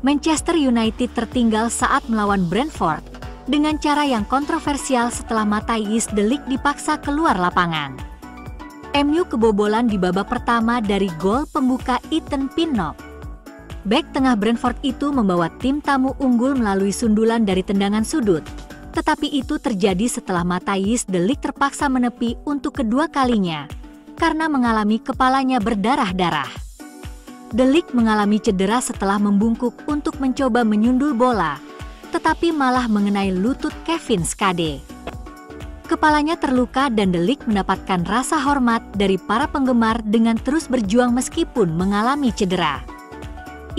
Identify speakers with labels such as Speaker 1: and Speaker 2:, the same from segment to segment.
Speaker 1: Manchester United tertinggal saat melawan Brentford dengan cara yang kontroversial setelah Matthijs de Ligt dipaksa keluar lapangan. MU kebobolan di babak pertama dari gol pembuka Ethan Pinnock. Bek tengah Brentford itu membawa tim tamu unggul melalui sundulan dari tendangan sudut, tetapi itu terjadi setelah Matthijs de Ligt terpaksa menepi untuk kedua kalinya karena mengalami kepalanya berdarah-darah. De Ligt mengalami cedera setelah membungkuk untuk mencoba menyundul bola, tetapi malah mengenai lutut Kevin Schade. Kepalanya terluka dan De Ligt mendapatkan rasa hormat dari para penggemar dengan terus berjuang meskipun mengalami cedera.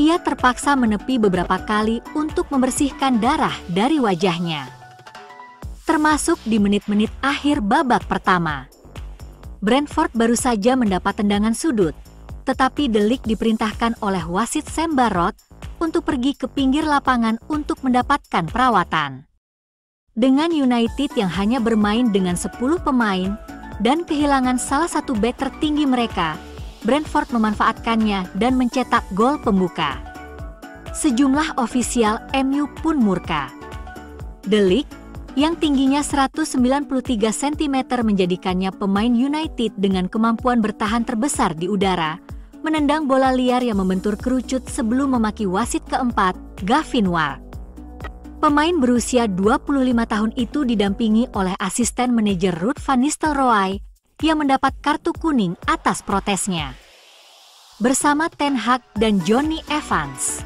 Speaker 1: Ia terpaksa menepi beberapa kali untuk membersihkan darah dari wajahnya, termasuk di menit-menit akhir babak pertama. Brentford baru saja mendapat tendangan sudut, tetapi De Ligt diperintahkan oleh wasit Sam Barrott untuk pergi ke pinggir lapangan untuk mendapatkan perawatan. Dengan United yang hanya bermain dengan 10 pemain dan kehilangan salah satu bek tertinggi mereka, Brentford memanfaatkannya dan mencetak gol pembuka. Sejumlah ofisial MU pun murka. De Ligt yang tingginya 193 cm menjadikannya pemain United dengan kemampuan bertahan terbesar di udara, menendang bola liar yang membentur kerucut sebelum memaki wasit keempat, Gavin Ward. Pemain berusia 25 tahun itu didampingi oleh asisten manajer Ruud van Nistelrooy yang mendapat kartu kuning atas protesnya, bersama Ten Hag dan Jonny Evans.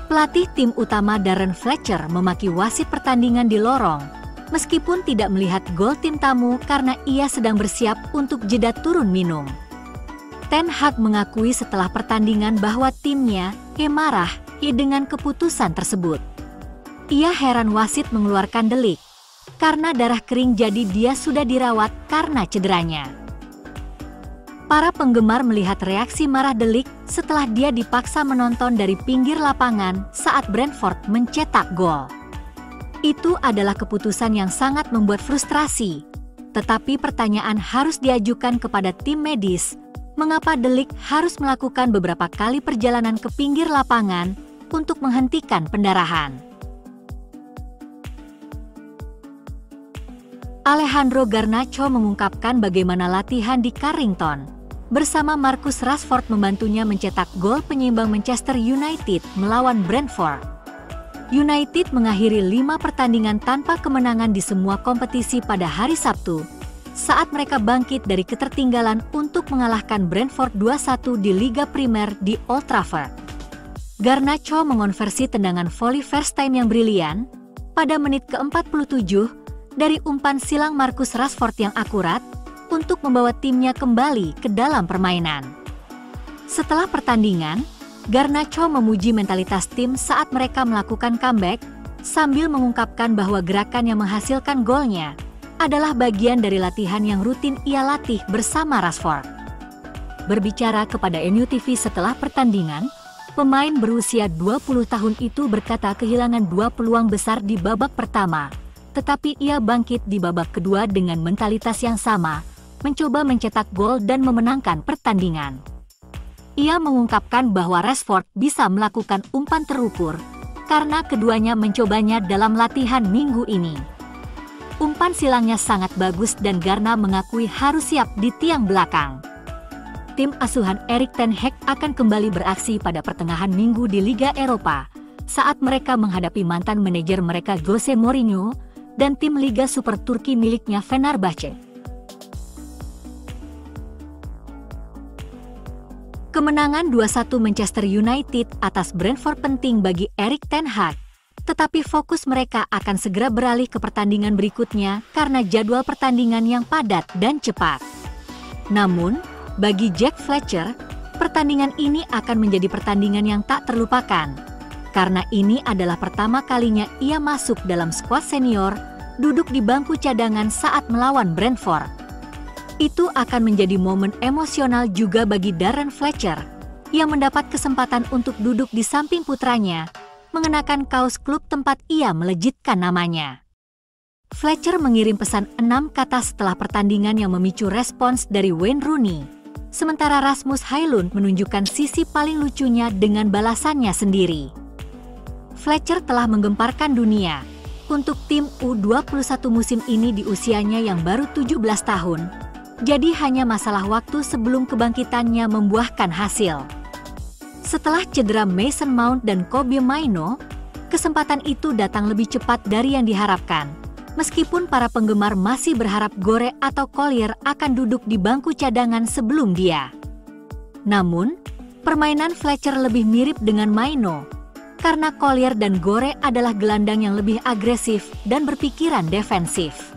Speaker 1: Pelatih tim utama Darren Fletcher memaki wasit pertandingan di lorong, meskipun tidak melihat gol tim tamu karena ia sedang bersiap untuk jeda turun minum. Ten Hag mengakui setelah pertandingan bahwa timnya marah dengan keputusan tersebut. Ia heran wasit mengeluarkan De Ligt karena darah kering, jadi dia sudah dirawat karena cederanya. Para penggemar melihat reaksi marah De Ligt setelah dia dipaksa menonton dari pinggir lapangan saat Brentford mencetak gol. Itu adalah keputusan yang sangat membuat frustrasi, tetapi pertanyaan harus diajukan kepada tim medis. Mengapa De Ligt harus melakukan beberapa kali perjalanan ke pinggir lapangan untuk menghentikan pendarahan? Alejandro Garnacho mengungkapkan bagaimana latihan di Carrington bersama Marcus Rashford membantunya mencetak gol penyeimbang Manchester United melawan Brentford. United mengakhiri 5 pertandingan tanpa kemenangan di semua kompetisi pada hari Sabtu, saat mereka bangkit dari ketertinggalan untuk mengalahkan Brentford 2-1 di Liga Primer di Old Trafford. Garnacho mengonversi tendangan voli first time yang brilian pada menit ke-47 dari umpan silang Marcus Rashford yang akurat untuk membawa timnya kembali ke dalam permainan. Setelah pertandingan, Garnacho memuji mentalitas tim saat mereka melakukan comeback, sambil mengungkapkan bahwa gerakan yang menghasilkan golnya adalah bagian dari latihan yang rutin ia latih bersama Rashford. Berbicara kepada NUTV setelah pertandingan, pemain berusia 20 tahun itu berkata kehilangan 2 peluang besar di babak pertama, tetapi ia bangkit di babak kedua dengan mentalitas yang sama, mencoba mencetak gol dan memenangkan pertandingan. Ia mengungkapkan bahwa Rashford bisa melakukan umpan terukur karena keduanya mencobanya dalam latihan minggu ini. Umpan silangnya sangat bagus dan Garna mengakui harus siap di tiang belakang. Tim asuhan Erik ten Hag akan kembali beraksi pada pertengahan minggu di Liga Eropa saat mereka menghadapi mantan manajer mereka Jose Mourinho dan tim Liga Super Turki miliknya Fenerbahce. Kemenangan 2-1 Manchester United atas Brentford penting bagi Erik ten Hag, tetapi fokus mereka akan segera beralih ke pertandingan berikutnya karena jadwal pertandingan yang padat dan cepat. Namun, bagi Jack Fletcher, pertandingan ini akan menjadi pertandingan yang tak terlupakan, karena ini adalah pertama kalinya ia masuk dalam skuad senior, duduk di bangku cadangan saat melawan Brentford. Itu akan menjadi momen emosional juga bagi Darren Fletcher, yang mendapat kesempatan untuk duduk di samping putranya, mengenakan kaos klub tempat ia melejitkan namanya. Fletcher mengirim pesan 6 kata setelah pertandingan yang memicu respons dari Wayne Rooney, sementara Rasmus Højlund menunjukkan sisi paling lucunya dengan balasannya sendiri. Fletcher telah menggemparkan dunia untuk tim U21 musim ini di usianya yang baru 17 tahun. Jadi hanya masalah waktu sebelum kebangkitannya membuahkan hasil. Setelah cedera Mason Mount dan Kobbie Mainoo, kesempatan itu datang lebih cepat dari yang diharapkan. Meskipun para penggemar masih berharap Gore atau Collier akan duduk di bangku cadangan sebelum dia. Namun, permainan Fletcher lebih mirip dengan Mainoo, karena Collier dan Gore adalah gelandang yang lebih agresif dan berpikiran defensif.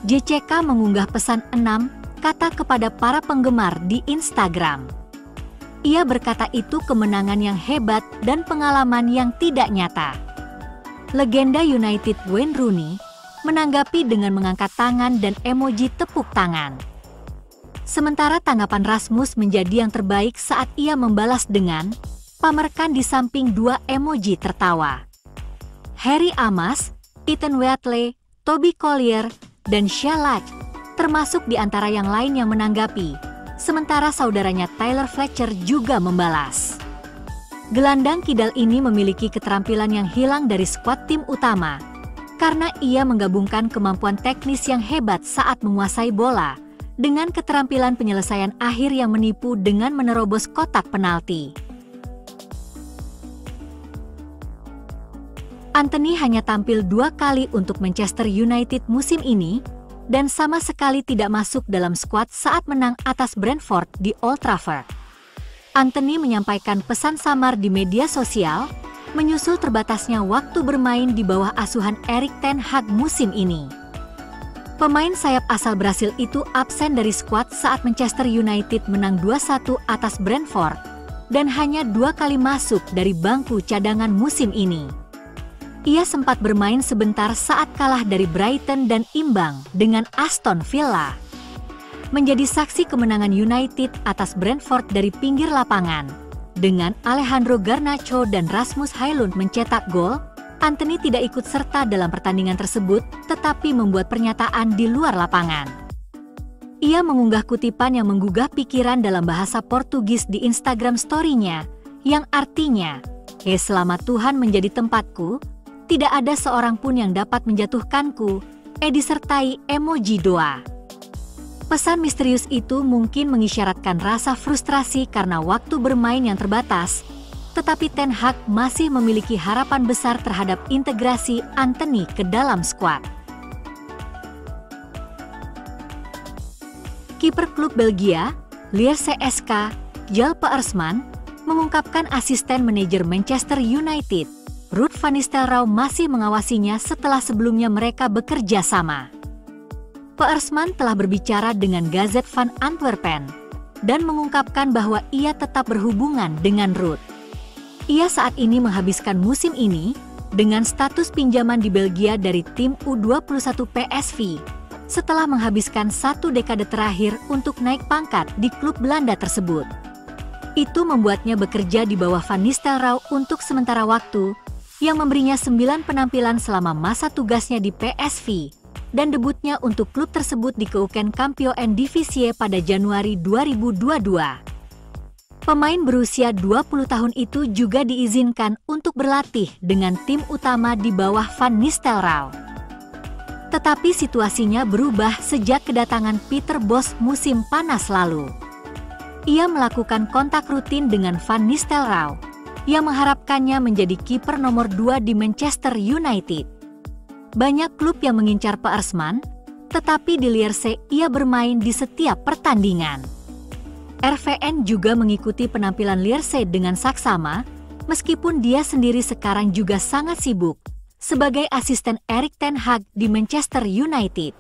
Speaker 1: JCK mengunggah pesan 6 kata kepada para penggemar di Instagram. Ia berkata itu kemenangan yang hebat dan pengalaman yang tidak nyata. Legenda United Wayne Rooney menanggapi dengan mengangkat tangan dan emoji tepuk tangan. Sementara tanggapan Rasmus menjadi yang terbaik saat ia membalas dengan pamerkan di samping 2 emoji tertawa. Harry Amas, Ethan Wheatley, Toby Collier, dan Shellac termasuk di antara yang lain yang menanggapi, sementara saudaranya Tyler Fletcher juga membalas. Gelandang kidal ini memiliki keterampilan yang hilang dari skuad tim utama, karena ia menggabungkan kemampuan teknis yang hebat saat menguasai bola, dengan keterampilan penyelesaian akhir yang menipu dengan menerobos kotak penalti. Antony hanya tampil 2 kali untuk Manchester United musim ini, dan sama sekali tidak masuk dalam skuad saat menang atas Brentford di Old Trafford. Antony menyampaikan pesan samar di media sosial, menyusul terbatasnya waktu bermain di bawah asuhan Erik ten Hag musim ini. Pemain sayap asal Brasil itu absen dari skuad saat Manchester United menang 2-1 atas Brentford, dan hanya 2 kali masuk dari bangku cadangan musim ini. Ia sempat bermain sebentar saat kalah dari Brighton dan imbang dengan Aston Villa. Menjadi saksi kemenangan United atas Brentford dari pinggir lapangan, dengan Alejandro Garnacho dan Rasmus Højlund mencetak gol, Antony tidak ikut serta dalam pertandingan tersebut, tetapi membuat pernyataan di luar lapangan. Ia mengunggah kutipan yang menggugah pikiran dalam bahasa Portugis di Instagram story-nya, yang artinya, selama Tuhan menjadi tempatku, tidak ada seorang pun yang dapat menjatuhkanku, disertai emoji doa. Pesan misterius itu mungkin mengisyaratkan rasa frustrasi karena waktu bermain yang terbatas, tetapi Ten Hag masih memiliki harapan besar terhadap integrasi Antony ke dalam skuad. Kiper klub Belgia, Lierse SK, Jan Peersman, mengungkapkan asisten manajer Manchester United, Ruud van Nistelrooy masih mengawasinya setelah sebelumnya mereka bekerja sama. Peersman telah berbicara dengan Gazette van Antwerpen dan mengungkapkan bahwa ia tetap berhubungan dengan Ruud. Ia saat ini menghabiskan musim ini dengan status pinjaman di Belgia dari tim U21 PSV setelah menghabiskan 1 dekade terakhir untuk naik pangkat di klub Belanda tersebut. Itu membuatnya bekerja di bawah Van Nistelrooy untuk sementara waktu, yang memberinya 9 penampilan selama masa tugasnya di PSV, dan debutnya untuk klub tersebut di Keuken Kampioen Divisie pada Januari 2022. Pemain berusia 20 tahun itu juga diizinkan untuk berlatih dengan tim utama di bawah Van Nistelrooy. Tetapi situasinya berubah sejak kedatangan Peter Bosz musim panas lalu. Ia melakukan kontak rutin dengan Van Nistelrooy, yang mengharapkannya menjadi kiper nomor 2 di Manchester United. Banyak klub yang mengincar Peersman, tetapi di Lierse ia bermain di setiap pertandingan. RVN juga mengikuti penampilan Lierse dengan saksama, meskipun dia sendiri sekarang juga sangat sibuk sebagai asisten Erik ten Hag di Manchester United.